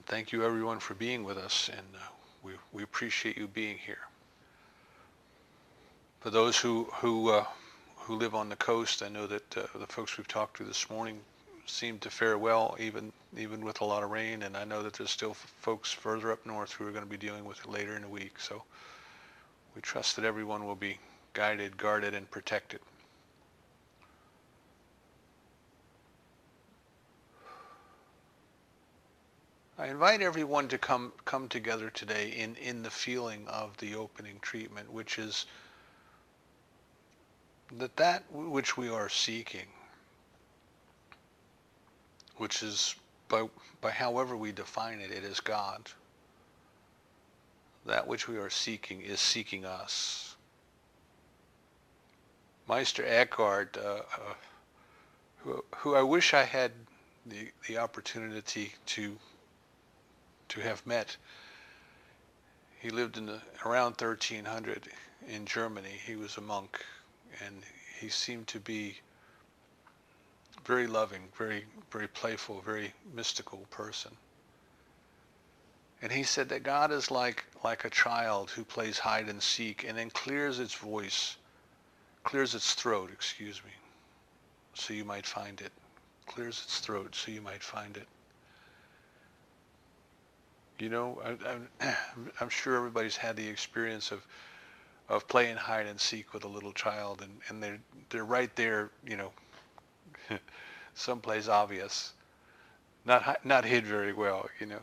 thank you everyone for being with us, and we appreciate you being here. For those who live on the coast, I know that the folks we've talked to this morning seem to fare well, even with a lot of rain, and I know that there's still folks further up north who are going to be dealing with it later in the week. So we trust that everyone will be guided, guarded, and protected. I invite everyone to come together today in the feeling of the opening treatment, which is that which we are seeking, which is by however we define it, it is God. That which we are seeking is seeking us. Meister Eckhart, who I wish I had the opportunity to have met. He lived around 1300 in Germany. He was a monk, and he seemed to be very loving, very playful, very mystical person. And he said that God is like a child who plays hide and seek and then clears its throat, excuse me, so you might find it. Clears its throat so you might find it. You know, I'm sure everybody's had the experience of playing hide and seek with a little child, and they're right there, you know, someplace obvious, not hid very well, you know.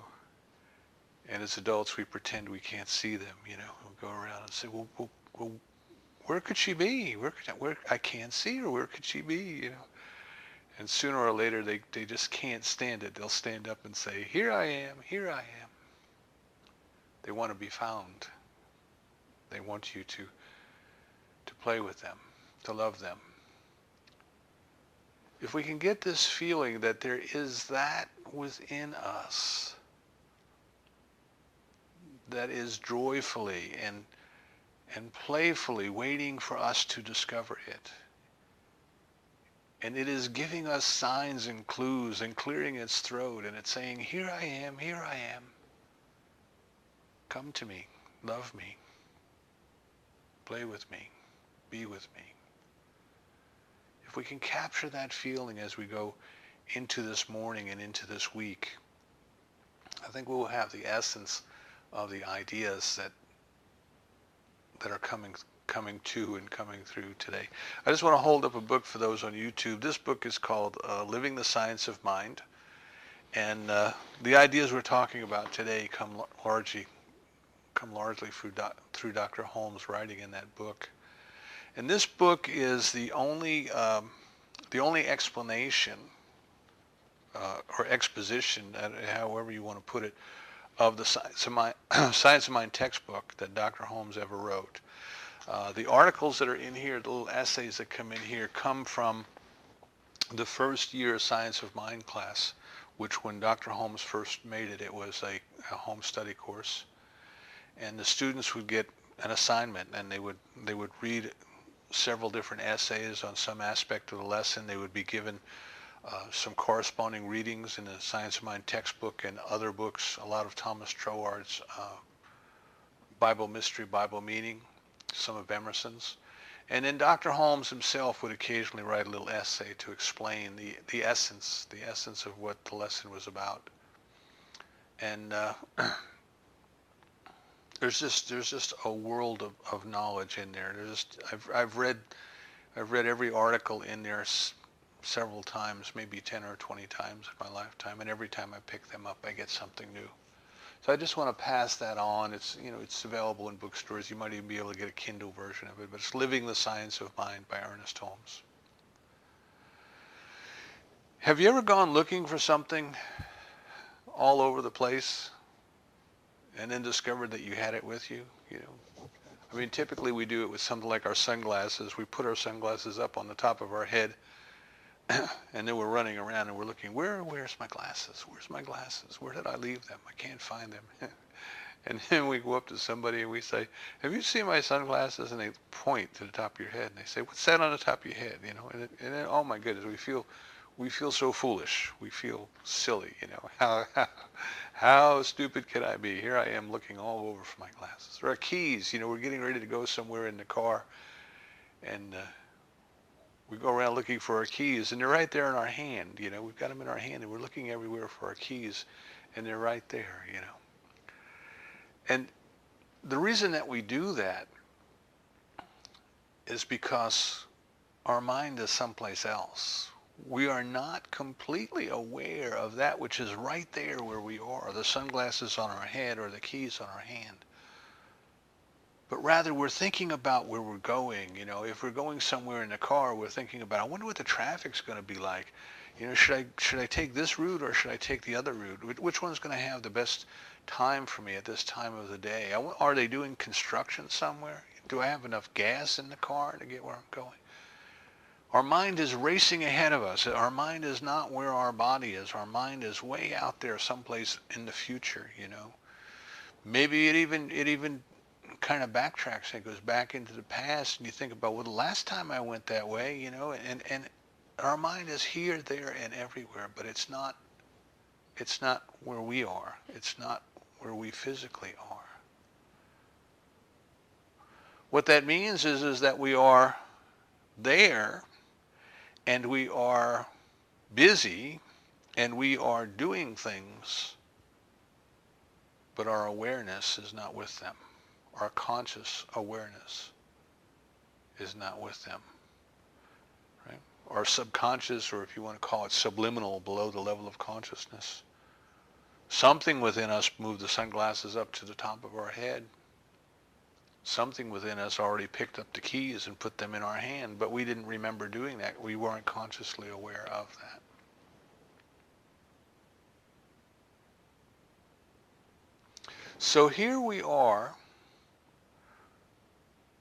And as adults, we pretend we can't see them, you know. We'll go around and say, well, where could she be? Where I can't see her. Where could she be? You know. And sooner or later, they just can't stand it. They'll stand up and say, here I am, here I am. They want to be found. They want you to play with them, to love them. If we can get this feeling that there is that within us that is joyfully and playfully waiting for us to discover it, and it is giving us signs and clues and clearing its throat, and it's saying, here I am, here I am. Come to me, love me, play with me, be with me. If we can capture that feeling as we go into this morning and into this week, I think we will have the essence of the ideas that are coming to and coming through today. I just want to hold up a book for those on YouTube. This book is called Living the Science of Mind, and the ideas we're talking about today come largely through Dr. Holmes' writing in that book. And this book is the only explanation or exposition, however you want to put it, of the Science of Mind textbook that Dr. Holmes ever wrote. The articles that are in here, the little essays that come in here, come from the first year Science of Mind class, which when Dr. Holmes first made it, it was a home study course. And the students would get an assignment, and they would read several different essays on some aspect of the lesson. They would be given some corresponding readings in the Science of Mind textbook and other books, a lot of Thomas Troward's Bible Mystery, Bible Meaning, some of Emerson's. And then Dr. Holmes himself would occasionally write a little essay to explain the essence of what the lesson was about. And there's just a world of knowledge in there. I've read every article in there several times, maybe 10 or 20 times in my lifetime, and every time I pick them up, I get something new. So I just want to pass that on. It's available in bookstores. You might even be able to get a Kindle version of it. But it's Living the Science of Mind by Ernest Holmes. Have you ever gone looking for something all over the place and then discovered that you had it with you? I mean, typically we do it with something like our sunglasses. We put our sunglasses up on the top of our head, and then we're running around and we're looking, where's my glasses? Where's my glasses? Where did I leave them? I can't find them. And then we go up to somebody and we say, have you seen my sunglasses? And they point to the top of your head and they say, what's that on the top of your head? And then, oh my goodness, we feel so foolish. We feel silly, you know. How stupid can I be? Here I am looking all over for my glasses. Or our keys, you know, we're getting ready to go somewhere in the car, and we go around looking for our keys, and they're right there in our hand, you know. We've got them in our hand, and we're looking everywhere for our keys, and they're right there, you know. And the reason that we do that is because our mind is someplace else. We are not completely aware of that which is right there where we are, the sunglasses on our head or the keys on our hand. But rather we're thinking about where we're going. You know, if we're going somewhere in the car, we're thinking about, I wonder what the traffic's going to be like. You know, should I take this route or should I take the other route? Which one's going to have the best time for me at this time of the day? Are they doing construction somewhere? Do I have enough gas in the car to get where I'm going? Our mind is racing ahead of us. Our mind is not where our body is. Our mind is way out there someplace in the future, you know. Maybe it even kind of backtracks and goes back into the past, and you think about, well, the last time I went that way, you know, and our mind is here, there, and everywhere, but it's not where we are. It's not where we physically are. What that means is that we are there, and we are busy, and we are doing things, but our awareness is not with them. Our conscious awareness is not with them. Right? Our subconscious, or if you want to call it subliminal, below the level of consciousness. Something within us moved the sunglasses up to the top of our head. Something within us already picked up the keys and put them in our hand, but we didn't remember doing that. We weren't consciously aware of that. So here we are,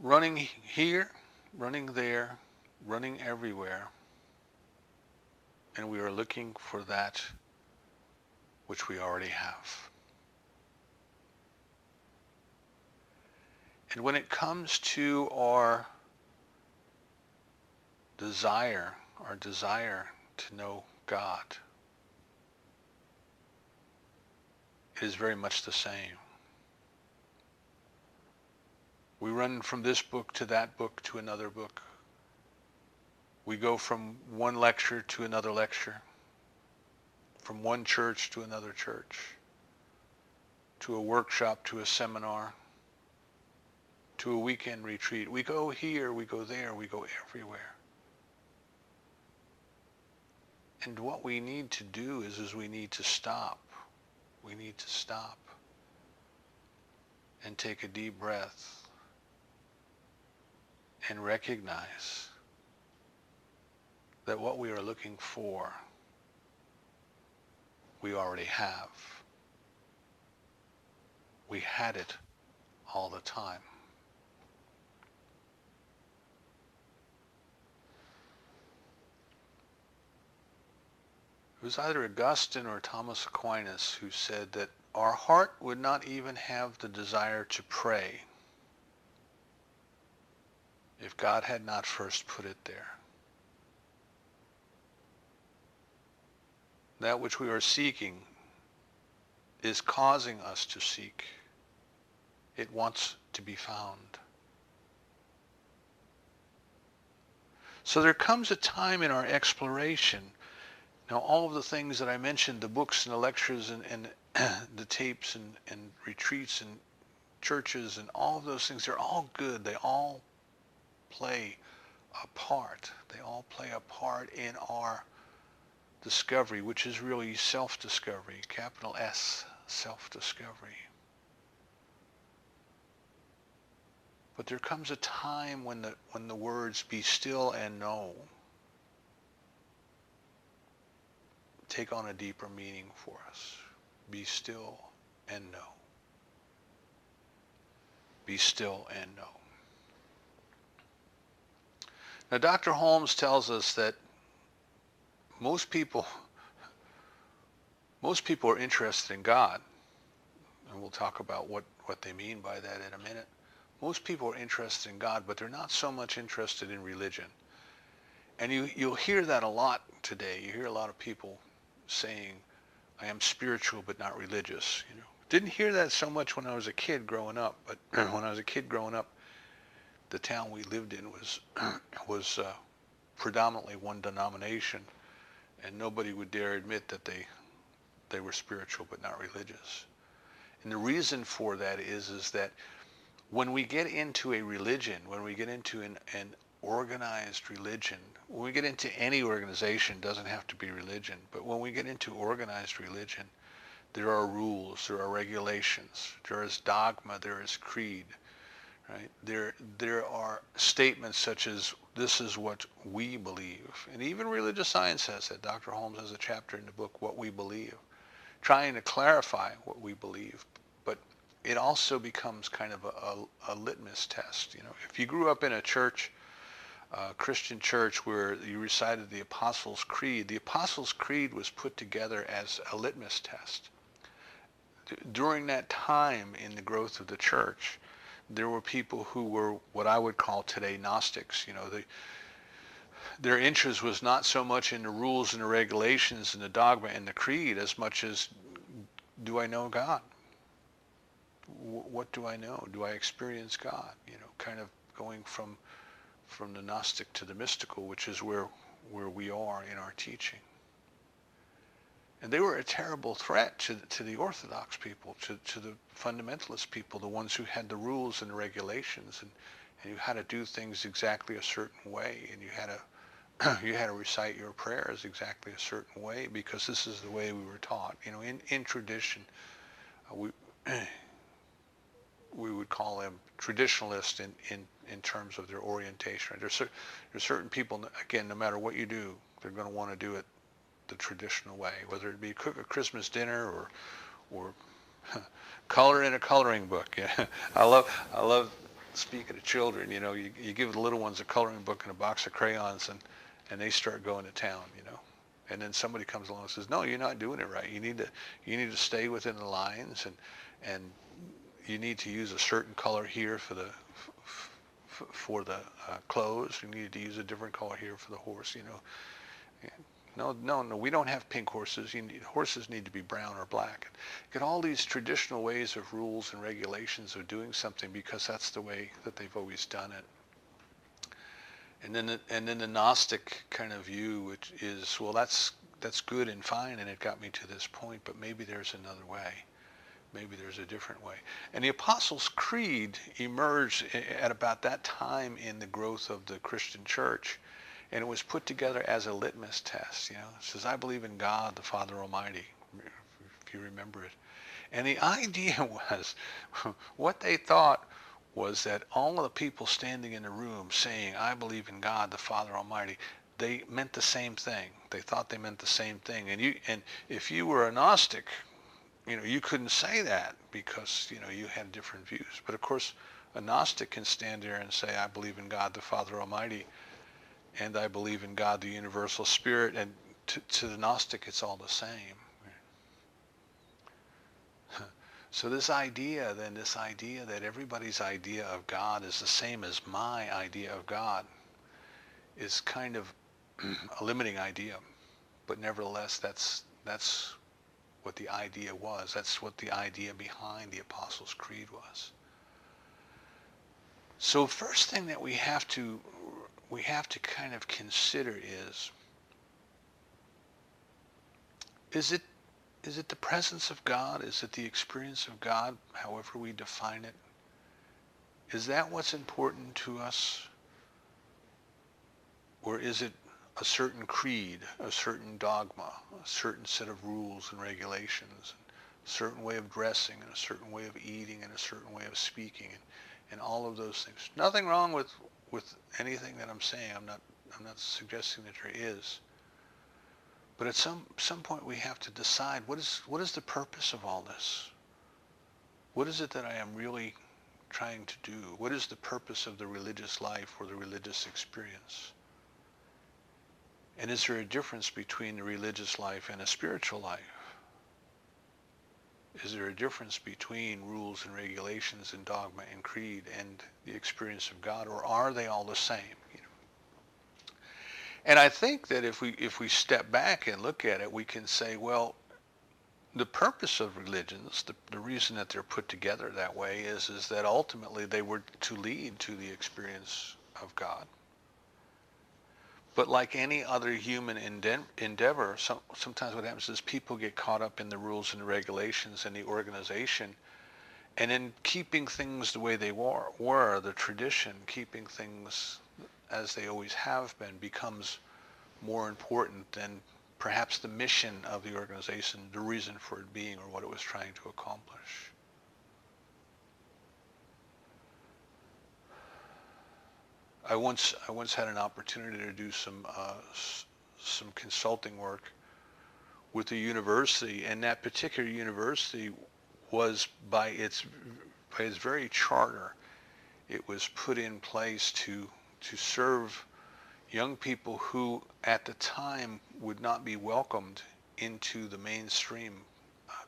running here, running there, running everywhere, and we are looking for that which we already have. And when it comes to our desire to know God, it is very much the same. We run from this book to that book to another book. We go from one lecture to another lecture, from one church to another church, to a workshop, to a seminar, to a weekend retreat. We go here, we go there, we go everywhere. And what we need to do is we need to stop. We need to stop and take a deep breath and recognize that what we are looking for, we already have. We had it all the time. It was either Augustine or Thomas Aquinas who said that our heart would not even have the desire to pray if God had not first put it there. That which we are seeking is causing us to seek. It wants to be found. So there comes a time in our exploration. Now, all of the things that I mentioned, the books and the lectures and the tapes and retreats and churches and all of those things, they're all good. They all play a part. They all play a part in our discovery, which is really self-discovery, capital S, self-discovery. But there comes a time when the words "be still and know" take on a deeper meaning for us. Be still and know. Be still and know. Now, Dr. Holmes tells us that most people are interested in God, and we'll talk about what they mean by that in a minute. Most people are interested in God, but they're not so much interested in religion. And you'll hear that a lot today. You hear a lot of people saying, I am spiritual but not religious. Didn't hear that so much when I was a kid growing up, but when I was a kid growing up, the town we lived in was predominantly one denomination, and nobody would dare admit that they were spiritual but not religious. And the reason for that is that when we get into a religion, when we get into an organized religion, when we get into any organization, doesn't have to be religion, but when we get into organized religion, there are rules, there are regulations, there is dogma, there is creed, right? There are statements such as, this is what we believe. And even religious science says that. Dr. Holmes has a chapter in the book, What We Believe, trying to clarify what we believe. But it also becomes kind of a litmus test. If you grew up in a church, a Christian church, where you recited the Apostles' Creed, the Apostles' Creed was put together as a litmus test. During that time in the growth of the church, there were people who were what I would call today Gnostics. Their interest was not so much in the rules and the regulations and the dogma and the creed as much as, do I know God? What do I know? Do I experience God? Kind of going from the Gnostic to the mystical, which is where we are in our teaching. And they were a terrible threat to the Orthodox people, to the fundamentalist people, the ones who had the rules and the regulations, and you had to do things exactly a certain way, and you had to recite your prayers exactly a certain way, because this is the way we were taught. In tradition, we would call them traditionalists in terms of their orientation. There's certain people, again, no matter what you do, they're going to want to do it the traditional way, whether it be cook a Christmas dinner or color in a coloring book. I love speaking to children. You give the little ones a coloring book and a box of crayons, and they start going to town. And then somebody comes along and says, no, you're not doing it right. You need to stay within the lines, and you need to use a certain color here for the clothes. You need to use a different color here for the horse. No, we don't have pink horses. Horses need to be brown or black. Get all these traditional ways of rules and regulations of doing something because that's the way that they've always done it. And then the Gnostic kind of view, which is, well, that's good and fine, and it got me to this point, but maybe there's another way. Maybe there's a different way. And the Apostles' Creed emerged at about that time in the growth of the Christian church. And it was put together as a litmus test. It says, I believe in God, the Father Almighty, if you remember it. And the idea was, what they thought was that all of the people standing in the room saying, I believe in God, the Father Almighty, they meant the same thing. They thought they meant the same thing. And if you were a Gnostic, you couldn't say that because, you had different views. But of course, a Gnostic can stand there and say, I believe in God, the Father Almighty, and I believe in God, the universal spirit, and to the Gnostic, it's all the same. So this idea that everybody's idea of God is the same as my idea of God is kind of a limiting idea. But nevertheless, that's what the idea was. That's what the idea behind the Apostles' Creed was. So first thing that we have to kind of consider is it the presence of God? Is it the experience of God, however we define it? Is that what's important to us? Or is it a certain creed, a certain dogma, a certain set of rules and regulations, a certain way of dressing, and a certain way of eating, and a certain way of speaking, and all of those things? Nothing wrong with anything that I'm saying. I'm not suggesting that there is. But at some point we have to decide, what is the purpose of all this? What is it that I am really trying to do? What is the purpose of the religious life or the religious experience? And is there a difference between the religious life and a spiritual life? Is there a difference between rules and regulations and dogma and creed and the experience of God, or are they all the same? And I think that if we step back and look at it, we can say, well, the purpose of religions, the reason that they're put together that way is that ultimately they were to lead to the experience of God. But like any other human endeavor, sometimes what happens is people get caught up in the rules and regulations and the organization, and in keeping things the way they were, the tradition, keeping things as they always have been, becomes more important than perhaps the mission of the organization, the reason for it being, or what it was trying to accomplish. I once had an opportunity to do some consulting work with a university, and that particular university was by its very charter, it was put in place to serve young people who at the time would not be welcomed into the mainstream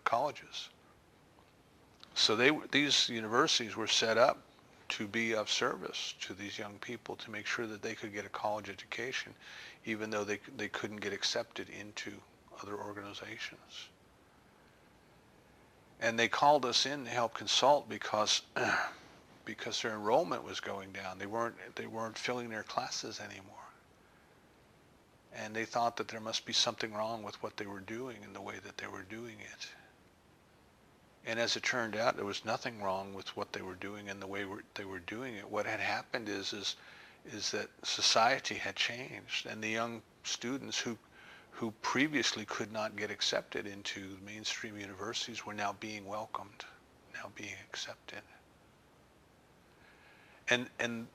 colleges. So these universities were set up to be of service to these young people, to make sure that they could get a college education, even though they couldn't get accepted into other organizations. And they called us in to help consult because because their enrollment was going down. They weren't filling their classes anymore. And they thought that there must be something wrong with what they were doing and the way that they were doing it. And as it turned out, there was nothing wrong with what they were doing and the way they were doing it. What had happened is that society had changed, and the young students who previously could not get accepted into mainstream universities were now being welcomed, now being accepted. And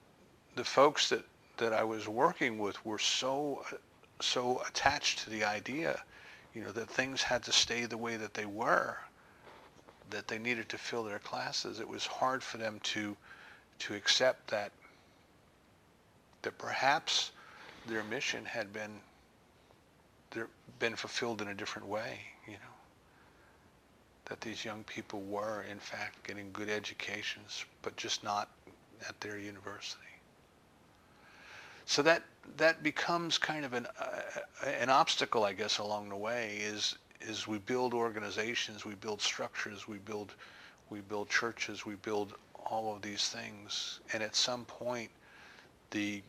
the folks that I was working with were so attached to the idea, that things had to stay the way that they were, that they needed to fill their classes. It was hard for them to accept that perhaps their mission had been fulfilled in a different way, that these young people were in fact getting good educations, but just not at their university. So that becomes kind of an obstacle, I guess, along the way. Is we build organizations, we build structures, we build churches, we build all of these things, and at some point, the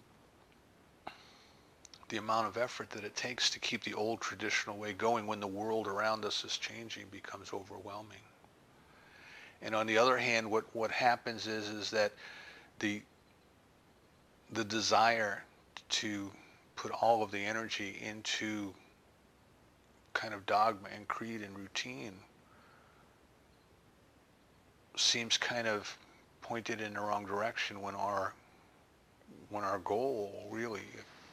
amount of effort that it takes to keep the old traditional way going when the world around us is changing becomes overwhelming. And on the other hand, what happens is that the desire to put all of the energy into kind of dogma and creed and routine seems kind of pointed in the wrong direction when our goal, really,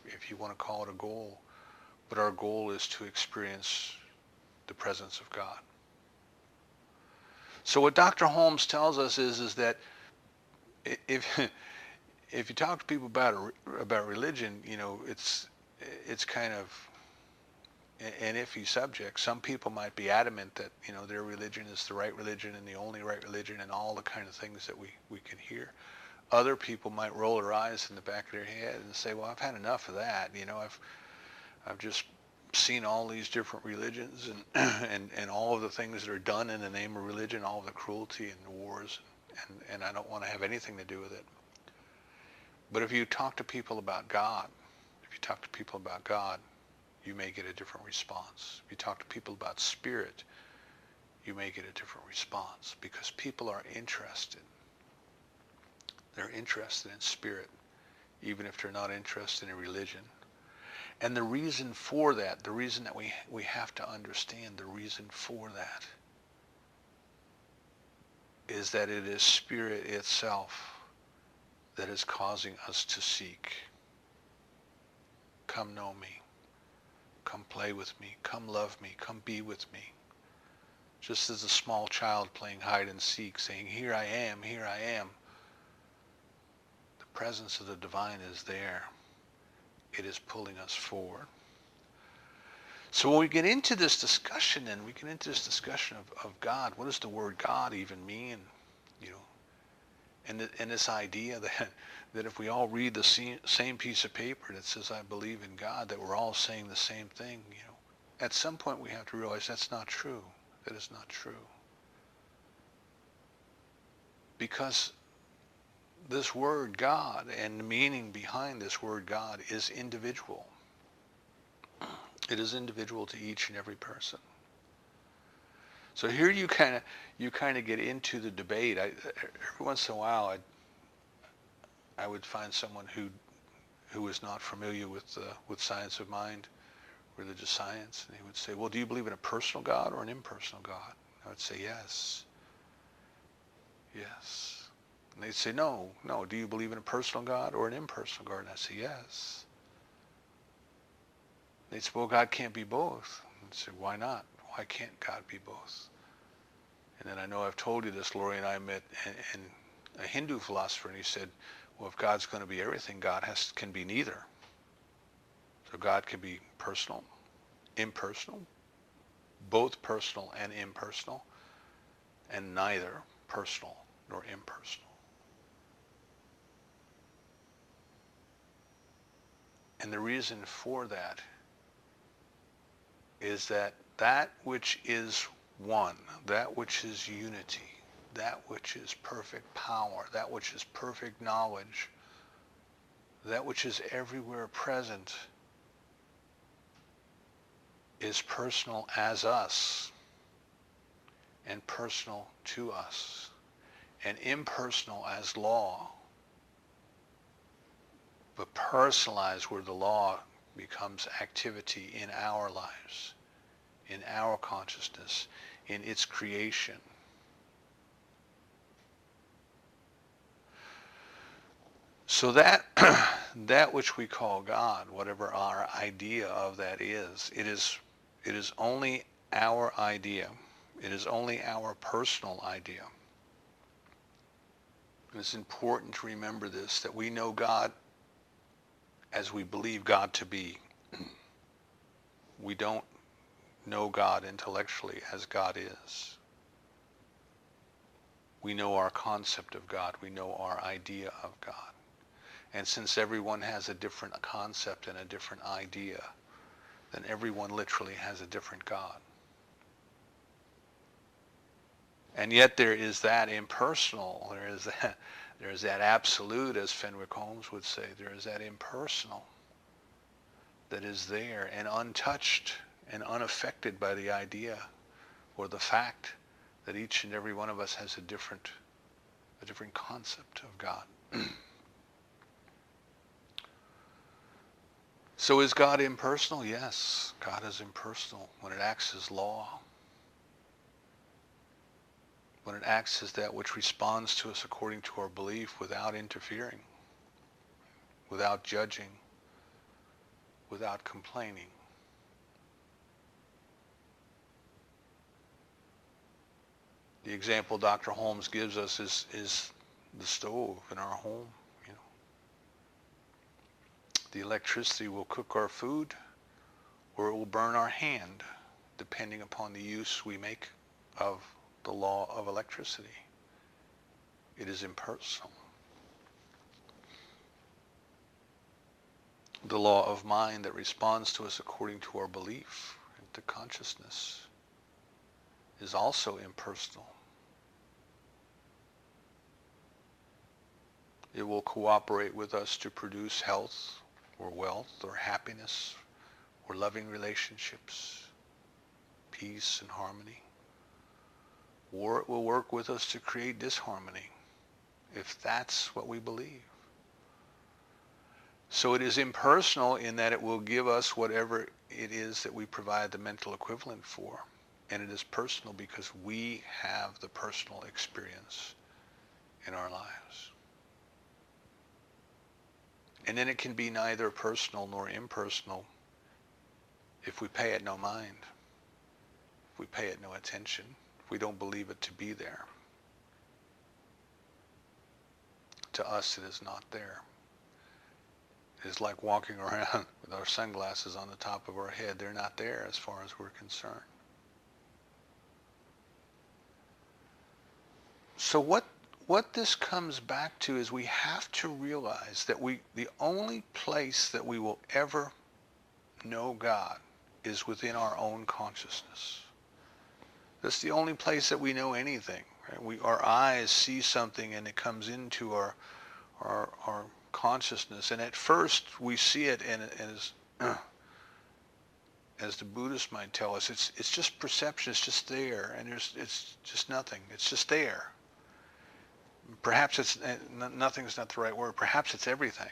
if you want to call it a goal, but our goal is to experience the presence of God. So what Dr. Holmes tells us is that if you talk to people about religion, it's kind of an iffy subject. Some people might be adamant that their religion is the right religion and the only right religion and all the kind of things that we can hear. Other people might roll their eyes in the back of their head and say, well, I've had enough of that. I've just seen all these different religions and all of the things that are done in the name of religion, all of the cruelty and the wars, and I don't want to have anything to do with it. But if you talk to people about God, you may get a different response. If you talk to people about spirit, you may get a different response, because people are interested. They're interested in spirit, even if they're not interested in religion. And the reason for that, the reason that we have to understand the reason for that, is that it is spirit itself that is causing us to seek. Come know me. Come play with me. Come love me. Come be with me. Just as a small child playing hide and seek, saying, here I am, here I am. The presence of the divine is there. It is pulling us forward. So when we get into this discussion, of God, what does the word God even mean? And this idea that if we all read the same piece of paper that says I believe in God, that we're all saying the same thing, at some point we have to realize that's not true. That is not true. Because this word God and the meaning behind this word God is individual. It is individual to each and every person. So here you kind of get into the debate. Every once in a while, I would find someone who was not familiar with science of mind, religious science, and he would say, "Well, do you believe in a personal God or an impersonal God?" I would say, "Yes, yes." And they'd say, "No, no. Do you believe in a personal God or an impersonal God?" And I'd say, "Yes." They'd say, "Well, God can't be both." I'd say, "Why not? Why can't God be both?" And then I know I've told you this, Lori and I met in a Hindu philosopher, and he said, "Well, if God's going to be everything, God can be neither." So God can be personal, impersonal, both personal and impersonal, and neither personal nor impersonal. And the reason for that is that which is one, that which is unity, that which is perfect power, that which is perfect knowledge, that which is everywhere present, is personal as us and personal to us and impersonal as law, but personalized where the law becomes activity in our lives, in our consciousness, in its creation. So that which we call God, whatever our idea of that is, it is only our idea. It is only our personal idea. And it's important to remember this, that we know God as we believe God to be. We don't know God intellectually as God is. We know our concept of God. We know our idea of God. And since everyone has a different concept and a different idea, then everyone literally has a different God. And yet there is that impersonal, there is that absolute, as Fenwick Holmes would say, there is that impersonal that is there and untouched and unaffected by the idea or the fact that each and every one of us has a different concept of God. So is God impersonal? Yes, God is impersonal when it acts as law, when it acts as that which responds to us according to our belief without interfering, without judging, without complaining. The example Dr. Holmes gives us is the stove in our home. The electricity will cook our food or it will burn our hand, depending upon the use we make of the law of electricity. It is impersonal. The law of mind that responds to us according to our belief, to consciousness, is also impersonal. It will cooperate with us to produce health or wealth or happiness or loving relationships, peace and harmony. Or it will work with us to create disharmony, if that's what we believe. So it is impersonal in that it will give us whatever it is that we provide the mental equivalent for. And it is personal because we have the personal experience in our lives. And then it can be neither personal nor impersonal if we pay it no mind, if we pay it no attention, if we don't believe it to be there. To us, it is not there. It is like walking around with our sunglasses on the top of our head. They're not there as far as we're concerned. So what this comes back to is we have to realize that the only place that we will ever know God is within our own consciousness. That's the only place that we know anything. Right? Our eyes see something and it comes into our consciousness, and at first we see it, and as the Buddhists might tell us, it's just perception. It's just there, and it's just nothing. It's just there. Perhaps it's nothing's not the right word. Perhaps it's everything,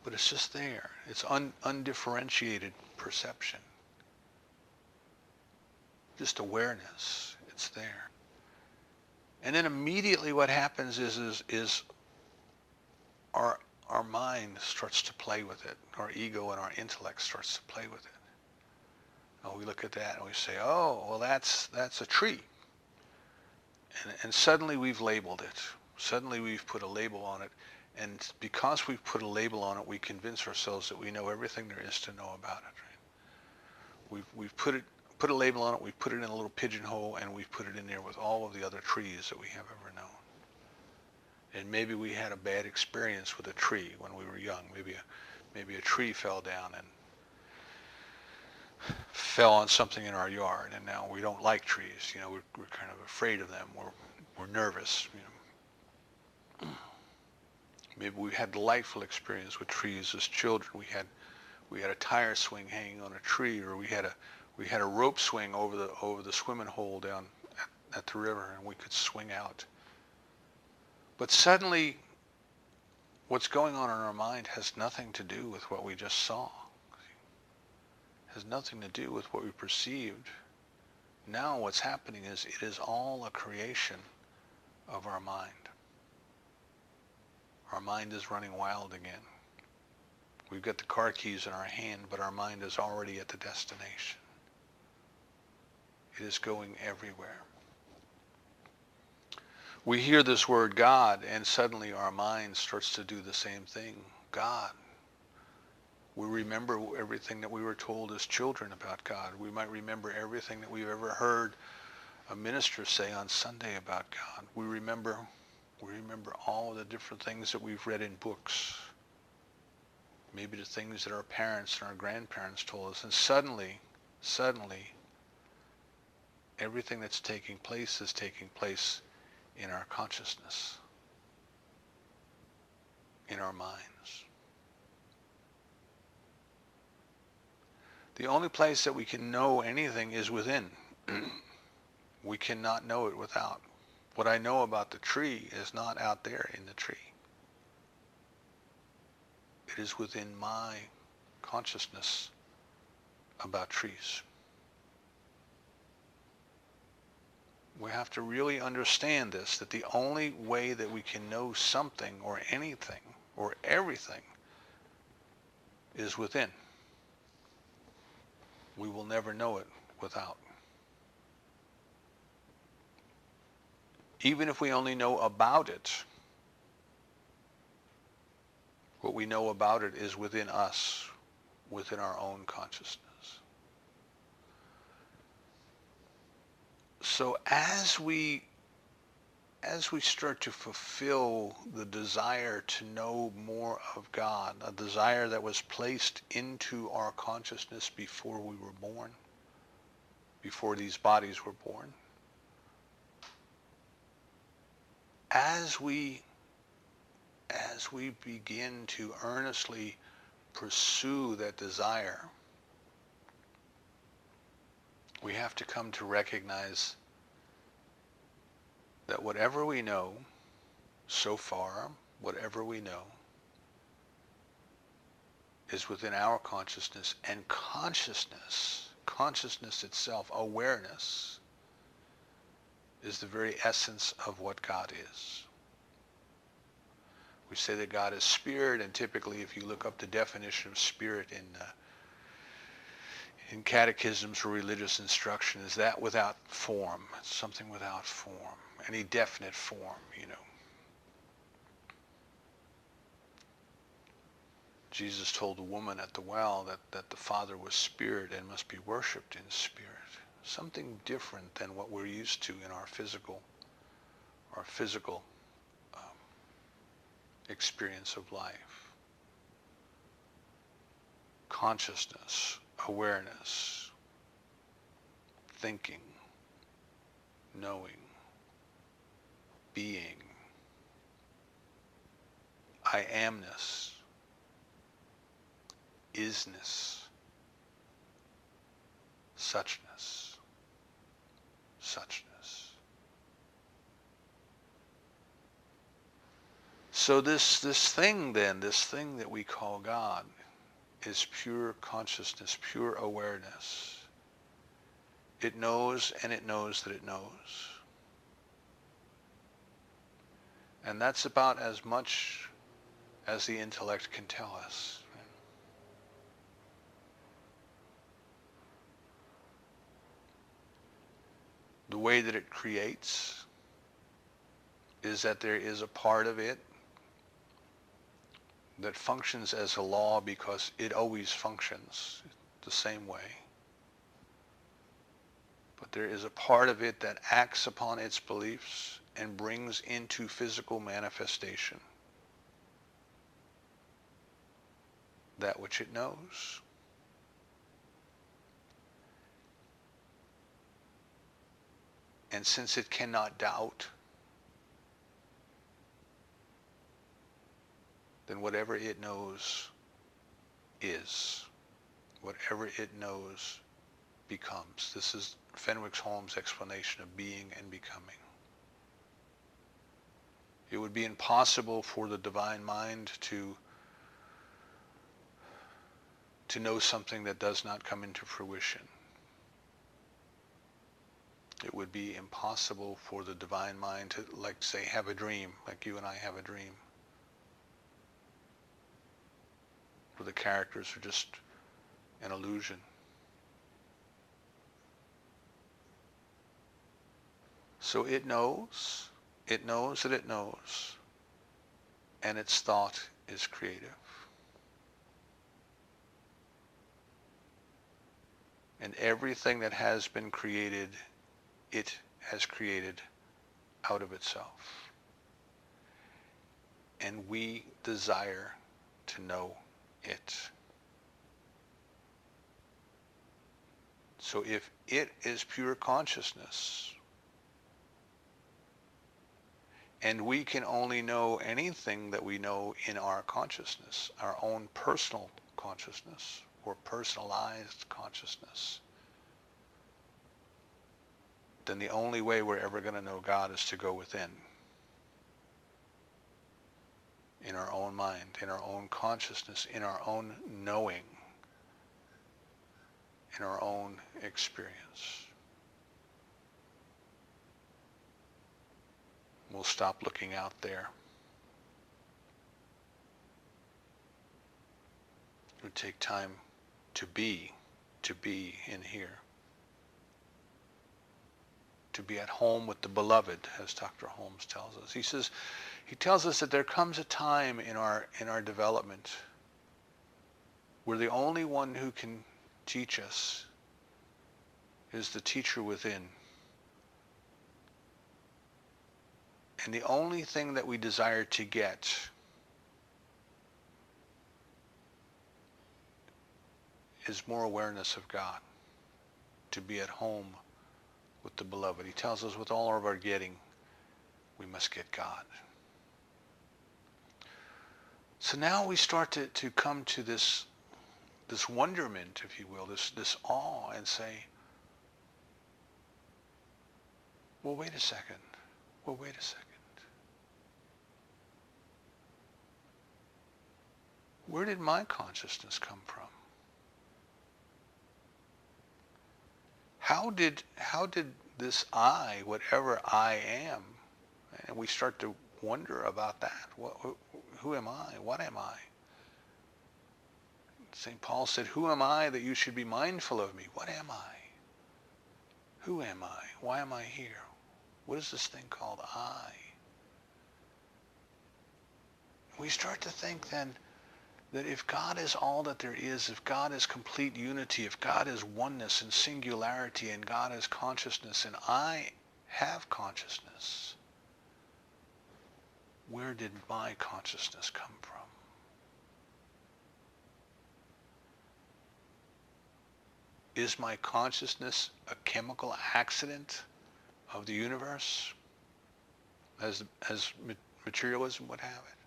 but it's just there. It's undifferentiated perception, just awareness. It's there, and then immediately what happens is our mind starts to play with it. Our ego and our intellect starts to play with it. Oh, we look at that and we say, oh, well, that's a tree. And suddenly we've labeled it. Suddenly we've put a label on it. And because we've put a label on it, we convince ourselves that we know everything there is to know about it. Right? We've put a label on it, we've put it in a little pigeonhole, and we've put it in there with all of the other trees that we have ever known. And maybe we had a bad experience with a tree when we were young. Maybe a tree fell down and fell on something in our yard, and now we don't like trees. You know, we're kind of afraid of them. We're nervous. You know, maybe we had delightful experience with trees as children. We had a tire swing hanging on a tree, or we had a rope swing over the swimming hole down at the river, and we could swing out. But suddenly, what's going on in our mind has nothing to do with what we just saw. It has nothing to do with what we perceived. Now what's happening is it is all a creation of our mind. Our mind is running wild again. We've got the car keys in our hand, but our mind is already at the destination. It is going everywhere. We hear this word God, and suddenly our mind starts to do the same thing. God. We remember everything that we were told as children about God. We might remember everything that we've ever heard a minister say on Sunday about God. We remember all the different things that we've read in books. Maybe the things that our parents and our grandparents told us. And suddenly, everything that's taking place is taking place in our consciousness, in our minds. The only place that we can know anything is within. We cannot know it without. What I know about the tree is not out there in the tree. It is within my consciousness about trees. We have to really understand this, that the only way that we can know something or anything or everything is within. We will never know it without. Even if we only know about it, what we know about it is within us, within our own consciousness. So as we start to fulfill the desire to know more of God, a desire that was placed into our consciousness before we were born, before these bodies were born, as we begin to earnestly pursue that desire, we have to come to recognize that whatever we know so far, whatever we know, is within our consciousness, and consciousness itself, awareness, is the very essence of what God is. We say that God is spirit, and typically if you look up the definition of spirit in catechisms or religious instruction, is that without form. It's something without form, any definite form, you know. Jesus told the woman at the well that the Father was spirit and must be worshipped in spirit. Something different than what we're used to in our physical our physical experience of life. Consciousness, awareness, thinking, knowing, being, I amness, isness, suchness, suchness. So this thing that we call God is pure consciousness, pure awareness. It knows, and it knows that it knows. And that's about as much as the intellect can tell us. The way that it creates is that there is a part of it that functions as a law because it always functions the same way. But there is a part of it that acts upon its beliefs and brings into physical manifestation that which it knows. And since it cannot doubt, then whatever it knows is. Whatever it knows becomes. This is Fenwick Holmes' explanation of being and becoming. It would be impossible for the divine mind to know something that does not come into fruition. It would be impossible for the divine mind to, like, say, have a dream, like you and I have a dream, where the characters are just an illusion. So it knows that it knows, and its thought is creative. And everything that has been created, it has created out of itself. And we desire to know it. So if it is pure consciousness, and we can only know anything that we know in our consciousness, our own personal consciousness, or personalized consciousness, then the only way we're ever going to know God is to go within. In our own mind, in our own consciousness, in our own knowing, in our own experience. We'll stop looking out there. It would take time to be in here. To be at home with the beloved, as Dr. Holmes tells us. He tells us that there comes a time in our development where the only one who can teach us is the teacher within. And the only thing that we desire to get is more awareness of God, to be at home with the beloved. He tells us with all of our getting, we must get God. So now we start to come to this wonderment, if you will, this awe, and say, well, wait a second. Where did my consciousness come from? How did this I, whatever I am, and we start to wonder about that. Who am I? What am I? St. Paul said, who am I that you should be mindful of me? What am I? Who am I? Why am I here? What is this thing called I? We start to think then that if God is all that there is, if God is complete unity, if God is oneness and singularity, and God is consciousness, and I have consciousness, where did my consciousness come from? Is my consciousness a chemical accident of the universe, as materialism would have it?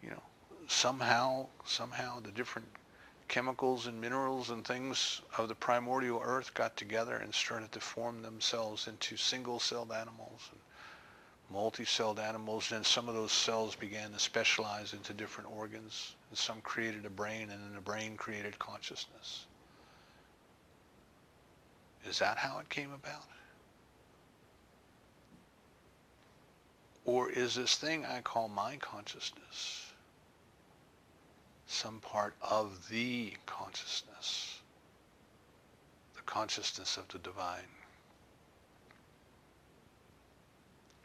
You know, somehow the different chemicals and minerals and things of the primordial earth got together and started to form themselves into single-celled animals and multi-celled animals, and some of those cells began to specialize into different organs, and some created a brain, and then the brain created consciousness. Is that how it came about? Or is this thing I call my consciousness some part of the consciousness of the divine?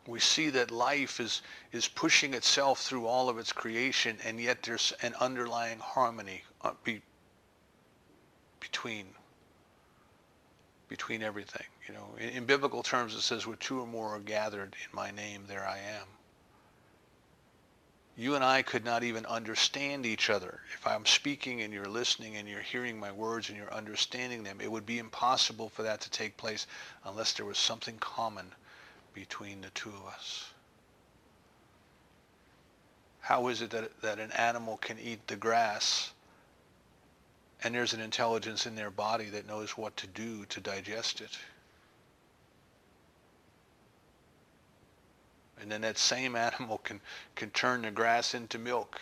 We see that life is pushing itself through all of its creation, and yet there's an underlying harmony between everything. You know, in biblical terms it says, where two or more are gathered in my name, there I am. You and I could not even understand each other. If I'm speaking and you're listening and you're hearing my words and you're understanding them, it would be impossible for that to take place unless there was something common between the two of us. How is it that an animal can eat the grass and there's an intelligence in their body that knows what to do to digest it? And then that same animal can turn the grass into milk.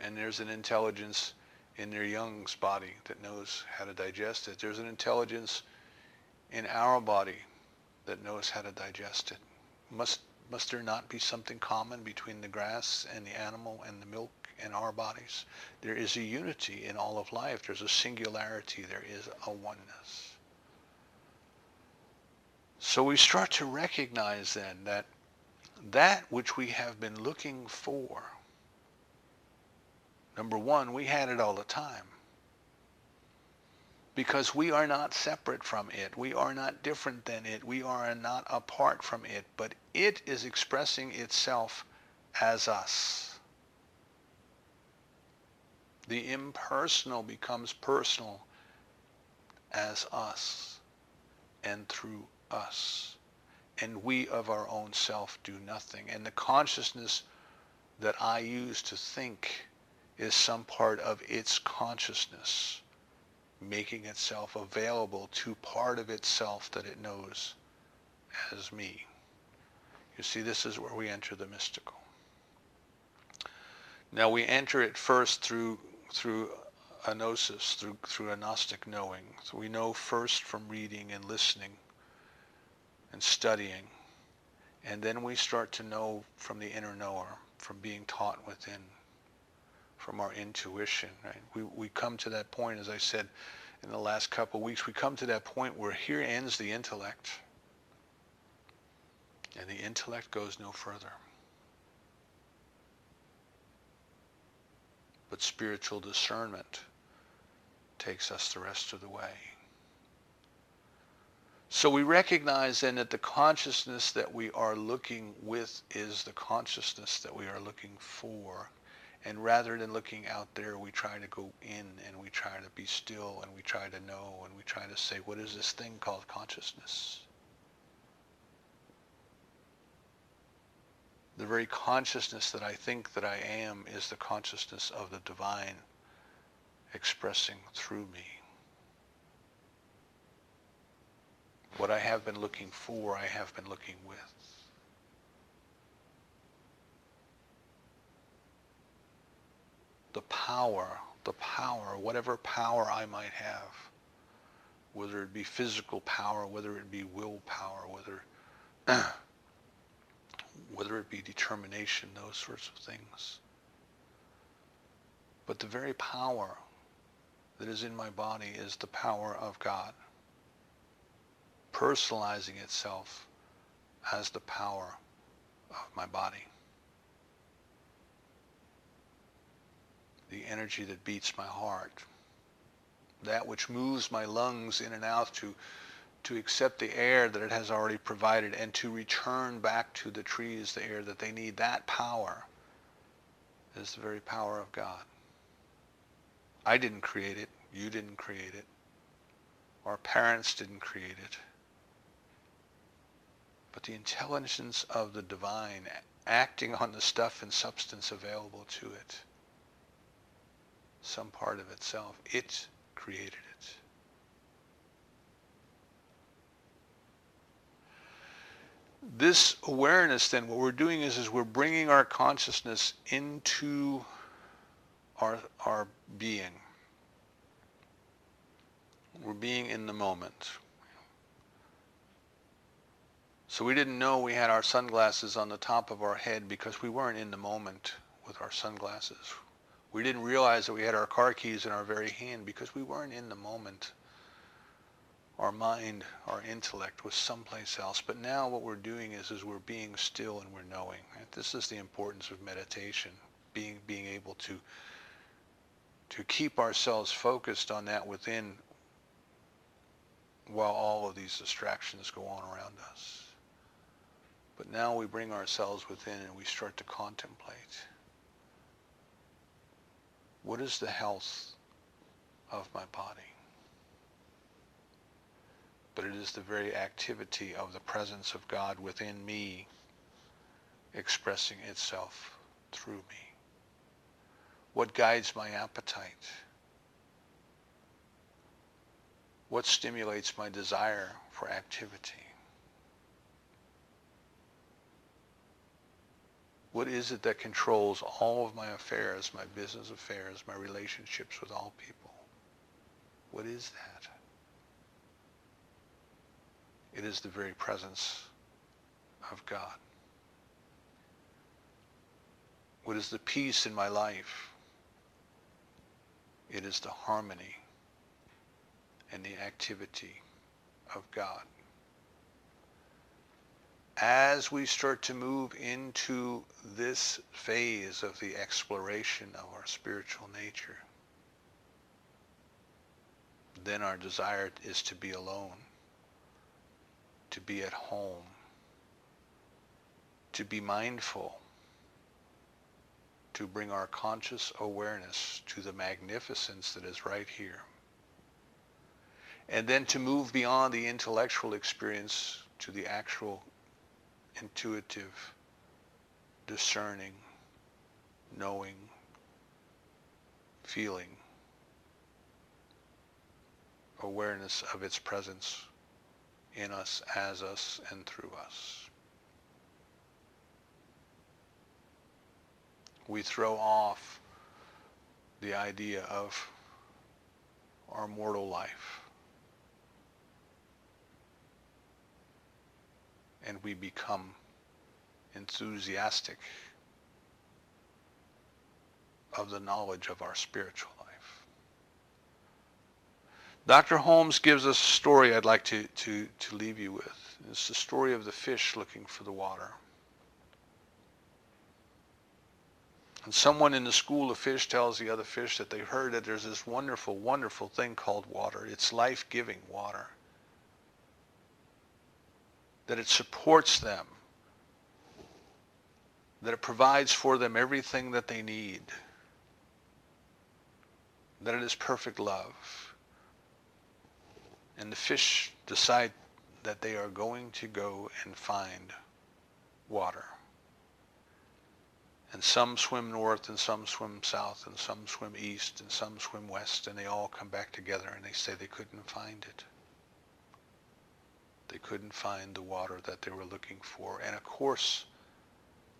And there's an intelligence in their young's body that knows how to digest it. There's an intelligence in our body that knows how to digest it. Must there not be something common between the grass and the animal and the milk in our bodies? There is a unity in all of life. There's a singularity. There is a oneness. So we start to recognize then that which we have been looking for, number one, we had it all the time. Because we are not separate from it. We are not different than it. We are not apart from it. But it is expressing itself as us. The impersonal becomes personal as us and through us. And we of our own self do nothing. And the consciousness that I use to think is some part of its consciousness, making itself available to part of itself that it knows as me. You see, this is where we enter the mystical. Now we enter it first through a gnosis, through a Gnostic knowing. So we know first from reading and listening and studying, and then we start to know from the inner knower, from being taught within, from our intuition. Right? We come to that point, as I said in the last couple of weeks, we come to that point where here ends the intellect, and the intellect goes no further. But spiritual discernment takes us the rest of the way. So we recognize then that the consciousness that we are looking with is the consciousness that we are looking for. And rather than looking out there, we try to go in and we try to be still and we try to know and we try to say, what is this thing called consciousness? The very consciousness that I think that I am is the consciousness of the divine expressing through me. What I have been looking for, I have been looking with. The power, whatever power I might have, whether it be physical power, whether it be willpower, whether it be determination, those sorts of things. But the very power that is in my body is the power of God, personalizing itself as the power of my body. The energy that beats my heart, that which moves my lungs in and out to to accept the air that it has already provided and to return back to the trees the air that they need. That power is the very power of God. I didn't create it. You didn't create it. Our parents didn't create it. But the intelligence of the divine acting on the stuff and substance available to it, some part of itself, it created it. This awareness then, what we're doing is we're bringing our consciousness into our being. We're being in the moment. So we didn't know we had our sunglasses on the top of our head because we weren't in the moment with our sunglasses. We didn't realize that we had our car keys in our very hand because we weren't in the moment. Our mind, our intellect was someplace else. But now what we're doing is we're being still and we're knowing. This is the importance of meditation, being able to keep ourselves focused on that within while all of these distractions go on around us. But now we bring ourselves within and we start to contemplate. What is the health of my body? But it is the very activity of the presence of God within me expressing itself through me. What guides my appetite? What stimulates my desire for activity? What is it that controls all of my affairs, my business affairs, my relationships with all people? What is that? It is the very presence of God. What is the peace in my life? It is the harmony and the activity of God. As we start to move into this phase of the exploration of our spiritual nature, then our desire is to be alone, to be at home, to be mindful, to bring our conscious awareness to the magnificence that is right here. And then to move beyond the intellectual experience to the actual intuitive, discerning, knowing, feeling, awareness of its presence in us, as us, and through us. We throw off the idea of our mortal life, and we become enthusiastic of the knowledge of our spiritual life. Dr. Holmes gives us a story I'd like to leave you with. It's the story of the fish looking for the water. And someone in the school of fish tells the other fish that they've heard that there's this wonderful, wonderful thing called water. It's life-giving water. That it supports them. That it provides for them everything that they need. That it is perfect love. And the fish decide that they are going to go and find water. And some swim north, and some swim south, and some swim east, and some swim west, and they all come back together and they say they couldn't find it. They couldn't find the water that they were looking for. And of course,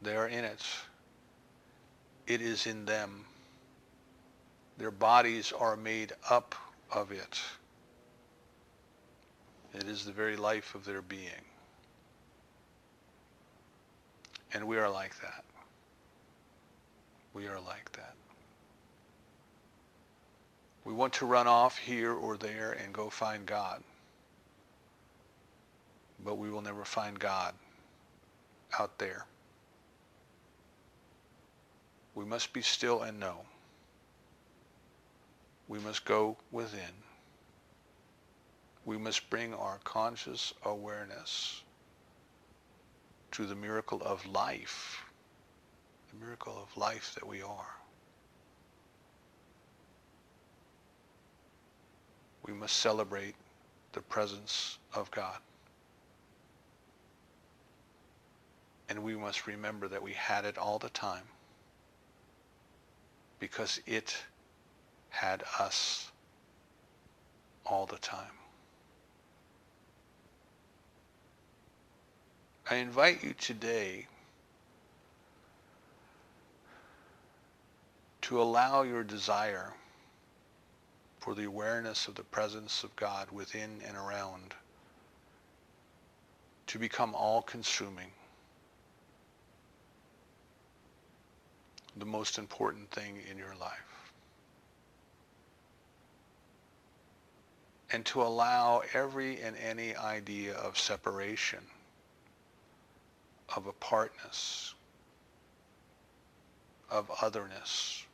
they are in it. It is in them. Their bodies are made up of it. It is the very life of their being. And we are like that. We are like that. We want to run off here or there and go find God. But we will never find God out there. We must be still and know. We must go within. We must bring our conscious awareness to the miracle of life, the miracle of life that we are. We must celebrate the presence of God. And we must remember that we had it all the time because it had us all the time. I invite you today to allow your desire for the awareness of the presence of God within and around to become all-consuming. The most important thing in your life. And to allow every and any idea of separation, of apartness, of otherness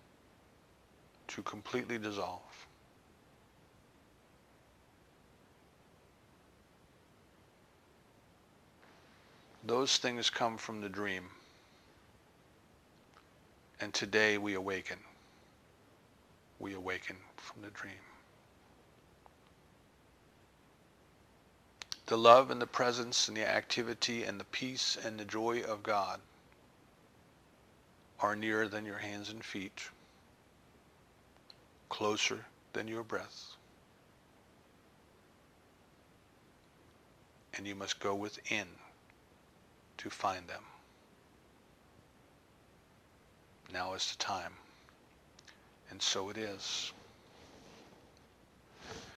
to completely dissolve. Those things come from the dream. And today we awaken. We awaken from the dream. The love and the presence and the activity and the peace and the joy of God are nearer than your hands and feet, closer than your breath. And you must go within to find them. Now is the time. And so it is.